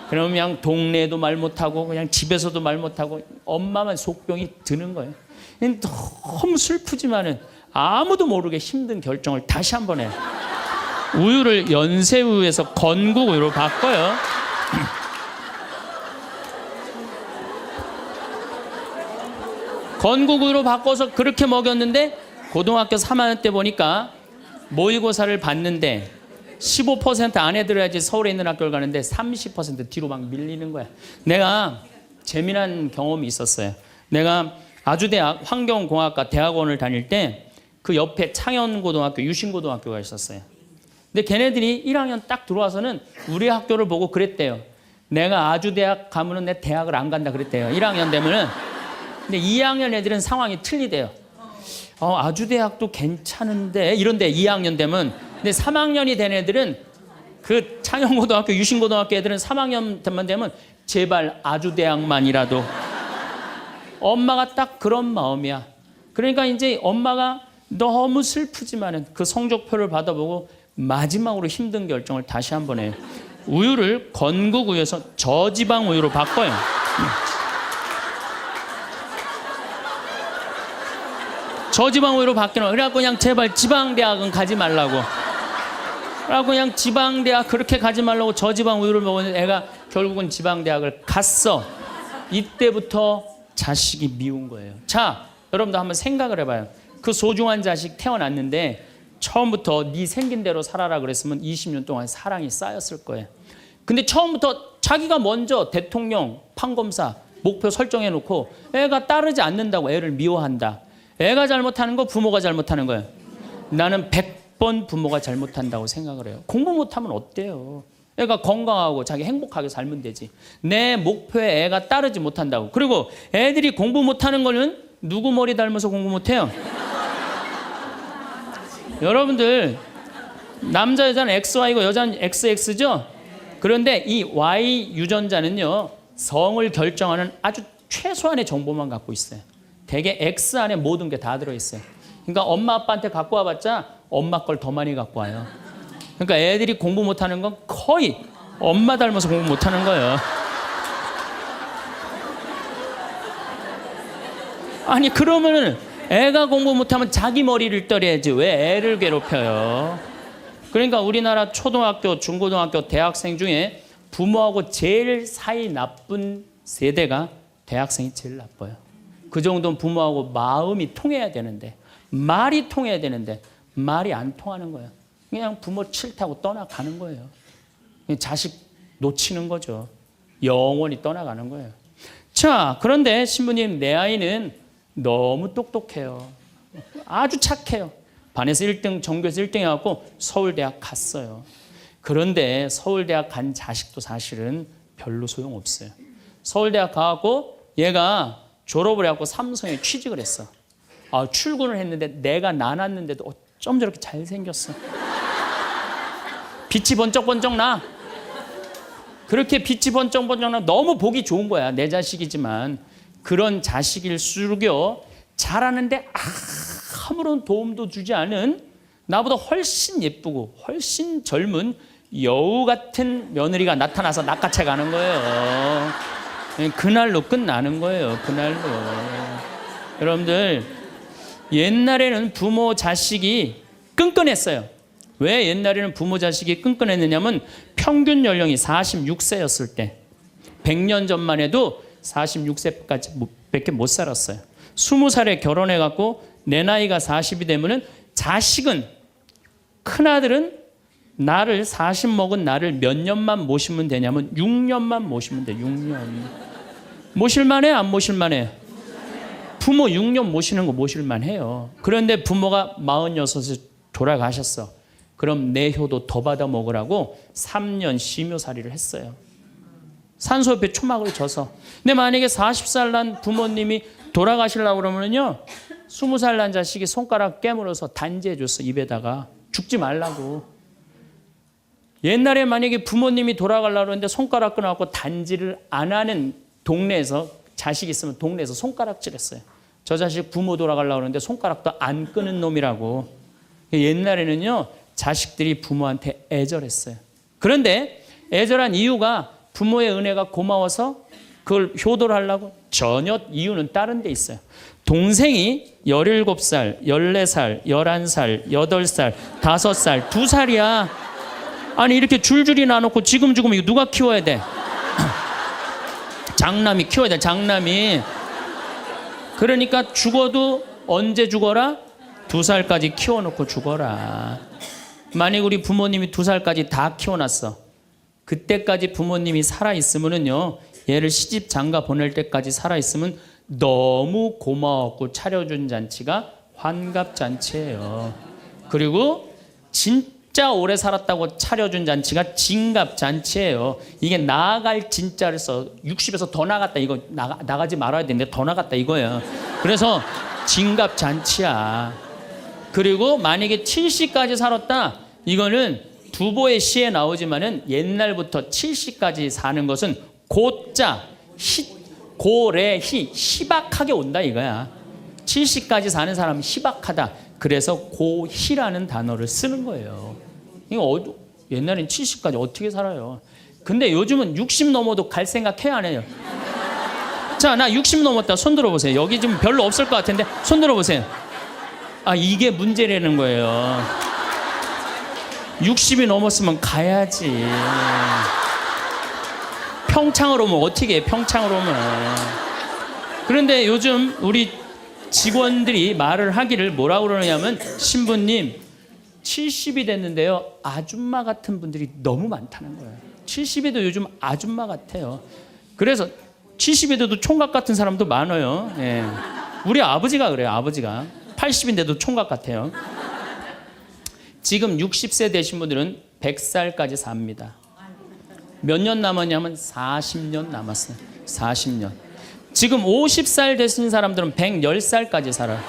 그러면 그냥 동네에도 말 못하고 그냥 집에서도 말 못하고 엄마만 속병이 드는 거예요. 너무 슬프지만은 아무도 모르게 힘든 결정을 다시 한번 해요. 우유를 연세우유에서 건국우유로 바꿔요. 건국우유로 바꿔서 그렇게 먹였는데 고등학교 3학년 때 보니까 모의고사를 봤는데 15% 안에 들어야지 서울에 있는 학교를 가는데 30% 뒤로 막 밀리는 거야. 내가 재미난 경험이 있었어요. 내가 아주대학 환경공학과 대학원을 다닐 때 그 옆에 창현고등학교, 유신고등학교가 있었어요. 근데 걔네들이 1학년 딱 들어와서는 우리 학교를 보고 그랬대요. 내가 아주대학 가면은 내 대학을 안 간다 그랬대요. 1학년 되면은. 근데 2학년 애들은 상황이 틀리대요. 아주대학도 괜찮은데 이런데 2학년 되면. 근데 3학년이 된 애들은 그 창현고등학교, 유신고등학교 애들은 3학년만 되면 제발 아주대학만이라도. 엄마가 딱 그런 마음이야. 그러니까 이제 엄마가 너무 슬프지만은 그 성적표를 받아보고 마지막으로 힘든 결정을 다시 한번 해요. 우유를 건국우유에서 저지방 우유로 바꿔요. 저지방 우유로 바뀌는. 그래갖고 그냥 제발 지방대학은 가지 말라고. 그래갖고 그냥 지방대학 그렇게 가지 말라고 저지방 우유를 먹었는데 애가 결국은 지방대학을 갔어. 이때부터 자식이 미운 거예요. 자, 여러분도 한번 생각을 해봐요. 그 소중한 자식 태어났는데 처음부터 네 생긴 대로 살아라 그랬으면 20년 동안 사랑이 쌓였을 거예요. 근데 처음부터 자기가 먼저 대통령, 판검사 목표 설정해 놓고 애가 따르지 않는다고 애를 미워한다. 애가 잘못하는 거 부모가 잘못하는 거예요. 나는 100번 부모가 잘못한다고 생각을 해요. 공부 못하면 어때요? 애가 건강하고 자기 행복하게 살면 되지. 내 목표에 애가 따르지 못한다고. 그리고 애들이 공부 못하는 거는 누구 머리 닮아서 공부 못해요? 여러분들 남자 여자는 XY고 여자는 XX죠? 그런데 이 Y 유전자는요 성을 결정하는 아주 최소한의 정보만 갖고 있어요. 대개 X 안에 모든 게 다 들어있어요. 그러니까 엄마 아빠한테 갖고 와봤자 엄마 걸 더 많이 갖고 와요. 그러니까 애들이 공부 못하는 건 거의 엄마 닮아서 공부 못하는 거예요. 아니 그러면은 애가 공부 못하면 자기 머리를 떨어야지 왜 애를 괴롭혀요? 그러니까 우리나라 초등학교, 중고등학교, 대학생 중에 부모하고 제일 사이 나쁜 세대가 대학생이 제일 나빠요. 그 정도는 부모하고 마음이 통해야 되는데, 말이 통해야 되는데 말이 안 통하는 거예요. 그냥 부모 싫다고 떠나가는 거예요. 그냥 자식 놓치는 거죠. 영원히 떠나가는 거예요. 자, 그런데 신부님, 내 아이는 너무 똑똑해요. 아주 착해요. 반에서 1등, 전교에서 1등 해갖고 서울대학 갔어요. 그런데 서울대학 간 자식도 사실은 별로 소용없어요. 서울대학 가갖고 얘가 졸업을 해갖고 삼성에 취직을 했어. 출근을 했는데 내가 나눴는데도 어쩜 저렇게 잘생겼어. 빛이 번쩍번쩍 나. 그렇게 빛이 번쩍번쩍 나. 너무 보기 좋은 거야. 내 자식이지만. 그런 자식일수록요, 잘하는데 아무런 도움도 주지 않은 나보다 훨씬 예쁘고 훨씬 젊은 여우 같은 며느리가 나타나서 낚아채 가는 거예요. 그날로 끝나는 거예요. 그날로. 여러분들, 옛날에는 부모 자식이 끈끈했어요. 왜 옛날에는 부모 자식이 끈끈했느냐면 평균 연령이 46세였을 때, 100년 전만 해도 46세까지 못 살았어요. 20살에 결혼해갖고 내 나이가 40이 되면은 자식은, 큰아들은 나를 40 먹은 나를 몇 년만 모시면 되냐면 6년만 모시면 돼. 6년. 모실만해? 안 모실만해? 부모 6년 모시는 거 모실만해요. 그런데 부모가 46에 돌아가셨어. 그럼 내 효도 더 받아 먹으라고 3년 심효살이를 했어요. 산소 옆에 초막을 져서. 근데 만약에 40살 난 부모님이 돌아가시려고 그러면요, 20살 난 자식이 손가락 깨물어서 단지해 줬어. 입에다가. 죽지 말라고. 옛날에 만약에 부모님이 돌아가려고 그러는데 손가락 끊어갖고 단지를 안 하는 동네에서, 자식이 있으면 동네에서 손가락질했어요. 저 자식 부모 돌아가려고 그러는데 손가락도 안 끄는 놈이라고. 옛날에는요, 자식들이 부모한테 애절했어요. 그런데 애절한 이유가 부모의 은혜가 고마워서 그걸 효도를 하려고? 전혀 이유는 다른 데 있어요. 동생이 17살, 14살, 11살, 8살, 5살, 2살이야. 아니 이렇게 줄줄이 나눠놓고 지금 죽으면 이거 누가 키워야 돼? 장남이 키워야 돼. 장남이. 그러니까 죽어도 언제 죽어라? 2살까지 키워놓고 죽어라. 만약 우리 부모님이 2살까지 다 키워놨어. 그때까지 부모님이 살아있으면은요, 얘를 시집 장가 보낼 때까지 살아있으면 너무 고마웠고 차려준 잔치가 환갑잔치예요. 그리고 진짜 오래 살았다고 차려준 잔치가 진갑잔치예요. 이게 나아갈 진짜를 써. 60에서 더 나갔다. 이거 나가지 말아야 되는데 더 나갔다 이거예요. 그래서 진갑잔치야. 그리고 만약에 70까지 살았다. 이거는 두보의 시에 나오지만은 옛날부터 70까지 사는 것은 고자, 고래희, 희박하게 온다 이거야. 70까지 사는 사람은 희박하다. 그래서 고희라는 단어를 쓰는 거예요. 이거 옛날엔 70까지 어떻게 살아요? 근데 요즘은 60 넘어도 갈 생각 해야 안 해요? 자, 나 60 넘었다. 손 들어보세요. 여기 좀 별로 없을 것 같은데 손 들어보세요. 이게 문제라는 거예요. 60이 넘었으면 가야지. 평창으로 오면 어떻게 해? 평창으로 오면. 그런데 요즘 우리 직원들이 말을 하기를 뭐라고 그러냐면, 신부님 70이 됐는데요, 아줌마 같은 분들이 너무 많다는 거예요. 70에도 요즘 아줌마 같아요. 그래서 70에도 총각 같은 사람도 많아요. 예. 우리 아버지가 그래요. 아버지가 80인데도 총각 같아요. 지금 60세 되신 분들은 100살까지 삽니다. 몇 년 남았냐면 40년 남았어요. 40년. 지금 50살 되신 사람들은 110살까지 살아요.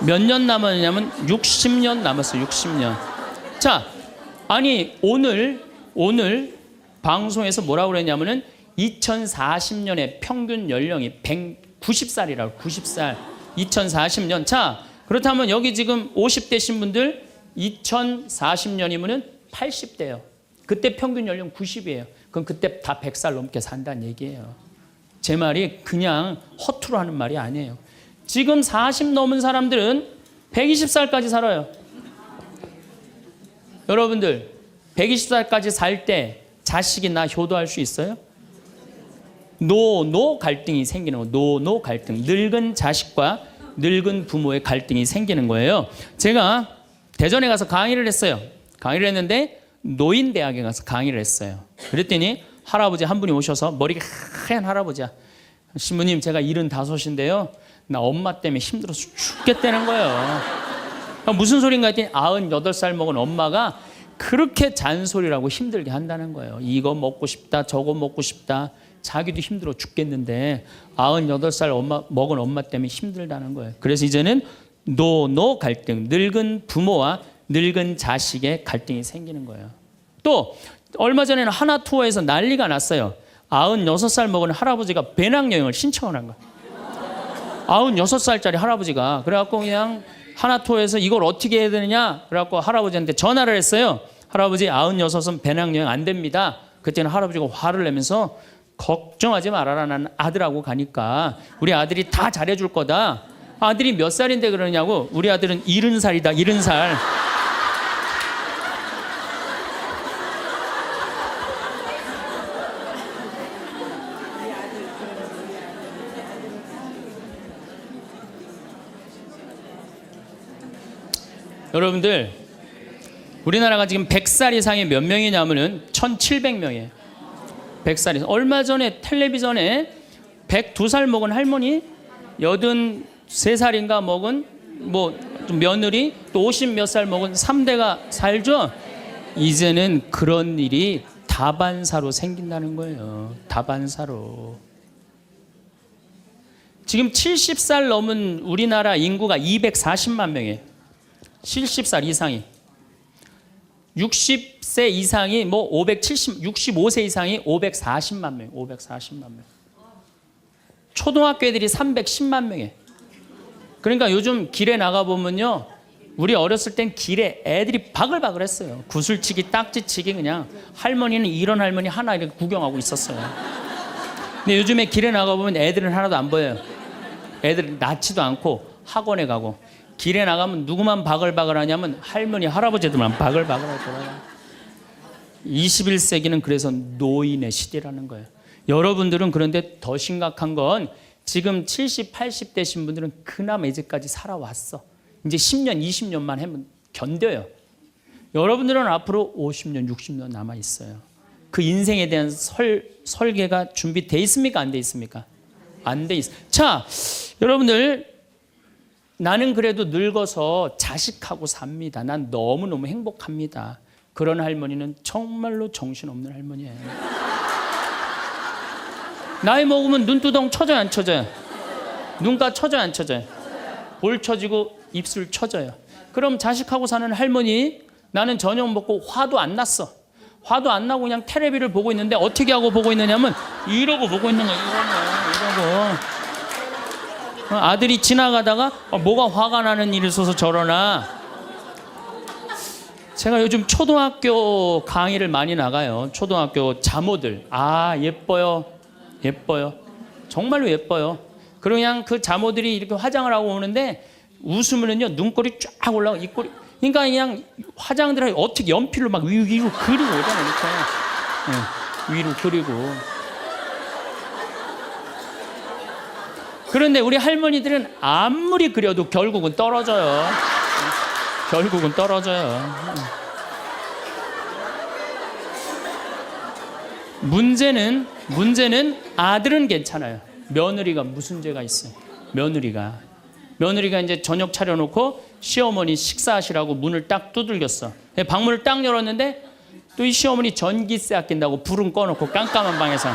몇 년 남았냐면 60년 남았어요. 60년. 자, 아니 오늘 방송에서 뭐라고 그랬냐면은 2040년에 평균 연령이 190살이라고. 90살. 2040년. 자, 그렇다면 여기 지금 50대신 분들 2040년이면은 80대예요. 그때 평균 연령 90이에요. 그럼 그때 다 100살 넘게 산다는 얘기예요. 제 말이 그냥 허투루 하는 말이 아니에요. 지금 40 넘은 사람들은 120살까지 살아요. 여러분들 120살까지 살 때 자식이 나 효도할 수 있어요? 노노 갈등이 생기는 거예요. 노노 갈등. 늙은 자식과 늙은 부모의 갈등이 생기는 거예요. 제가 대전에 가서 강의를 했어요. 강의를 했는데 노인대학에 가서 강의를 했어요. 그랬더니 할아버지 한 분이 오셔서, 머리가 하얀 할아버지야. 신부님, 제가 75인데요. 나 엄마 때문에 힘들어서 죽겠다는 거예요. 무슨 소린가 했더니 98살 먹은 엄마가 그렇게 잔소리를 하고 힘들게 한다는 거예요. 이거 먹고 싶다, 저거 먹고 싶다. 자기도 힘들어 죽겠는데 98살 먹은 엄마 때문에 힘들다는 거예요. 그래서 이제는 노노 갈등, 늙은 부모와 늙은 자식의 갈등이 생기는 거예요. 또 얼마 전에는 하나투어에서 난리가 났어요. 96살 먹은 할아버지가 배낭여행을 신청을 한 거예요. 96살짜리 할아버지가. 그래갖고 그냥 하나투어에서 이걸 어떻게 해야 되느냐, 그래갖고 할아버지한테 전화를 했어요. 할아버지, 96은 배낭여행 안 됩니다. 그때는 할아버지가 화를 내면서, 걱정하지 말아라, 난 아들하고 가니까 우리 아들이 다 잘해줄 거다. 아들이 몇 살인데 그러냐고. 우리 아들은 70살이다 70살. 여러분들, 우리나라가 지금 100살 이상이 몇 명이냐면은 1700명이에요. 100살 이상. 얼마 전에 텔레비전에 102살 먹은 할머니, 83살인가 먹은 뭐 며느리, 또 50 몇 살 먹은 3대가 살죠. 이제는 그런 일이 다반사로 생긴다는 거예요. 다반사로. 지금 70살 넘은 우리나라 인구가 240만 명이에요. 70살 이상이. 60세 이상이 뭐 65세 이상이 540만 명, 540만 명. 초등학교 애들이 310만 명이에요. 그러니까 요즘 길에 나가보면요, 우리 어렸을 땐 길에 애들이 바글바글 했어요. 구슬치기, 딱지치기, 그냥 할머니는 이런 할머니 하나 이렇게 구경하고 있었어요. 근데 요즘에 길에 나가보면 애들은 하나도 안 보여요. 애들은 낳지도 않고 학원에 가고. 길에 나가면 누구만 바글바글 하냐면 할머니, 할아버지들만 바글바글 하더라고요. 21세기는 그래서 노인의 시대라는 거예요. 여러분들은 그런데 더 심각한 건, 지금 70, 80 되신 분들은 그나마 이제까지 살아왔어. 이제 10년, 20년만 하면 견뎌요. 여러분들은 앞으로 50년, 60년 남아 있어요. 그 인생에 대한 설계가 준비돼 있습니까? 안 돼 있습니까? 안 돼 있어. 자, 여러분들, 나는 그래도 늙어서 자식하고 삽니다. 난 너무너무 행복합니다. 그런 할머니는 정말로 정신없는 할머니예요. 나이 먹으면 눈두덩 쳐져요, 안 쳐져요? 눈가 쳐져요, 안 쳐져요? 볼 쳐지고 입술 쳐져요. 그럼 자식하고 사는 할머니, 나는 저녁 먹고 화도 안 났어. 화도 안 나고 그냥 텔레비를 보고 있는데 어떻게 하고 보고 있느냐면 이러고 보고 있는 거예요. 이러고. 아들이 지나가다가 뭐가 화가 나는 일이 있어서 저러나. 제가 요즘 초등학교 강의를 많이 나가요. 초등학교 자모들. 아, 예뻐요. 예뻐요. 정말로 예뻐요. 그리고 그냥 그 자모들이 이렇게 화장을 하고 오는데 웃으면은요, 눈꼬리 쫙 올라가, 입꼬리. 그러니까 그냥 화장들 어떻게 연필로 막 위로 그리고 오잖아요. 이렇게. 네, 위로 그리고. 그런데 우리 할머니들은 아무리 그려도 결국은 떨어져요. 결국은 떨어져요. 문제는 아들은 괜찮아요. 며느리가 무슨 죄가 있어요? 며느리가 이제 저녁 차려놓고 시어머니 식사하시라고 문을 딱 두들겼어. 방문을 딱 열었는데 또 이 시어머니 전기세 아낀다고 불은 꺼놓고 깜깜한 방에서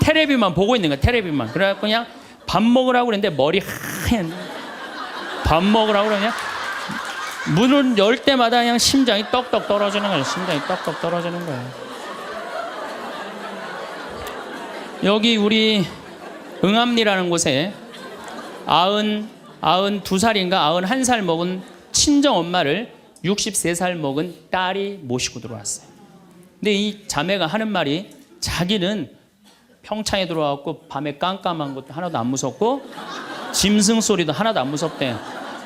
텔레비만 보고 있는 거야. 텔레비만. 그래갖고 그냥 밥 먹으라고 그랬는데 머리 하얀. 밥 먹으라고 그러냐? 문을 열 때마다 그냥 심장이 떡떡 떨어지는 거예요. 심장이 떡떡 떨어지는 거예요. 여기 우리 응암리라는 곳에 92살인가 91살 먹은 친정엄마를 63살 먹은 딸이 모시고 들어왔어요. 근데 이 자매가 하는 말이, 자기는 평창에 들어와갖고 밤에 깜깜한 것도 하나도 안 무섭고 짐승 소리도 하나도 안 무섭대.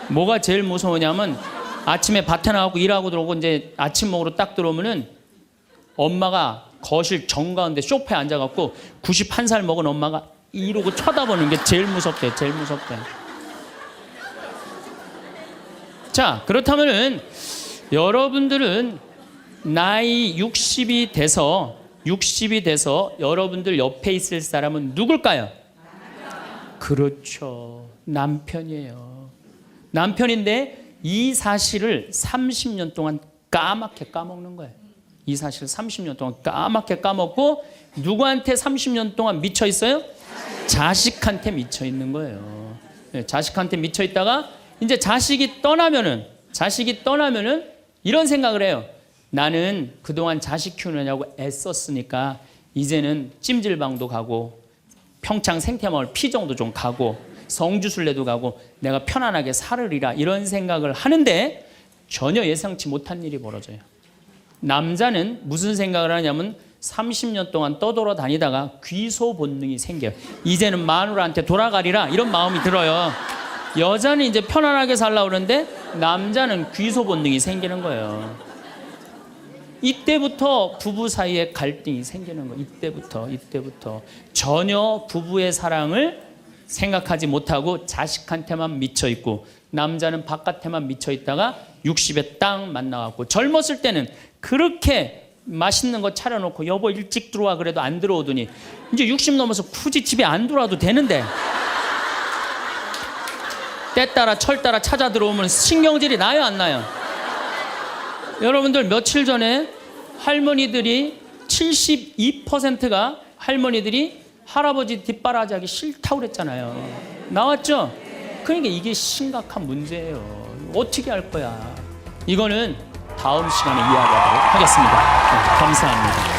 뭐가 제일 무서우냐면 아침에 밭에 나가고 일하고 들어오고 이제 아침 먹으러 딱 들어오면은 엄마가 거실 정가운데 소파에 앉아갖고 91살 먹은 엄마가 이러고 쳐다보는 게 제일 무섭대. 제일 무섭대. 자, 그렇다면은 여러분들은 나이 60이 돼서 여러분들 옆에 있을 사람은 누굴까요? 그렇죠. 남편이에요. 남편인데 이 사실을 30년 동안 까맣게 까먹는 거예요. 이 사실을 30년 동안 까맣게 까먹고 누구한테 30년 동안 미쳐 있어요? 자식한테 미쳐 있는 거예요. 네, 자식한테 미쳐 있다가 이제 자식이 떠나면은 이런 생각을 해요. 나는 그동안 자식 키우느냐고 애썼으니까 이제는 찜질방도 가고 평창 생태마을 피정도 좀 가고 성주순례도 가고 내가 편안하게 살으리라 이런 생각을 하는데 전혀 예상치 못한 일이 벌어져요. 남자는 무슨 생각을 하냐면 30년 동안 떠돌아다니다가 귀소 본능이 생겨요. 이제는 마누라한테 돌아가리라 이런 마음이 들어요. 여자는 이제 편안하게 살려고 그러는데 남자는 귀소 본능이 생기는 거예요. 이때부터 부부 사이에 갈등이 생기는 거예요. 이때부터 전혀 부부의 사랑을 생각하지 못하고 자식한테만 미쳐 있고 남자는 바깥에만 미쳐 있다가 60에 딱 만나갖고 젊었을 때는 그렇게 맛있는 거 차려놓고 여보 일찍 들어와 그래도 안 들어오더니 이제 60 넘어서 굳이 집에 안 들어와도 되는데 때 따라 철 따라 찾아 들어오면 신경질이 나요 안 나요? 여러분들 며칠 전에 할머니들이 72%가 할머니들이 할아버지 뒷바라지하기 싫다고 그랬잖아요. 나왔죠? 그러니까 이게 심각한 문제예요. 어떻게 할 거야? 이거는 다음 시간에 이야기하도록 하겠습니다. 감사합니다.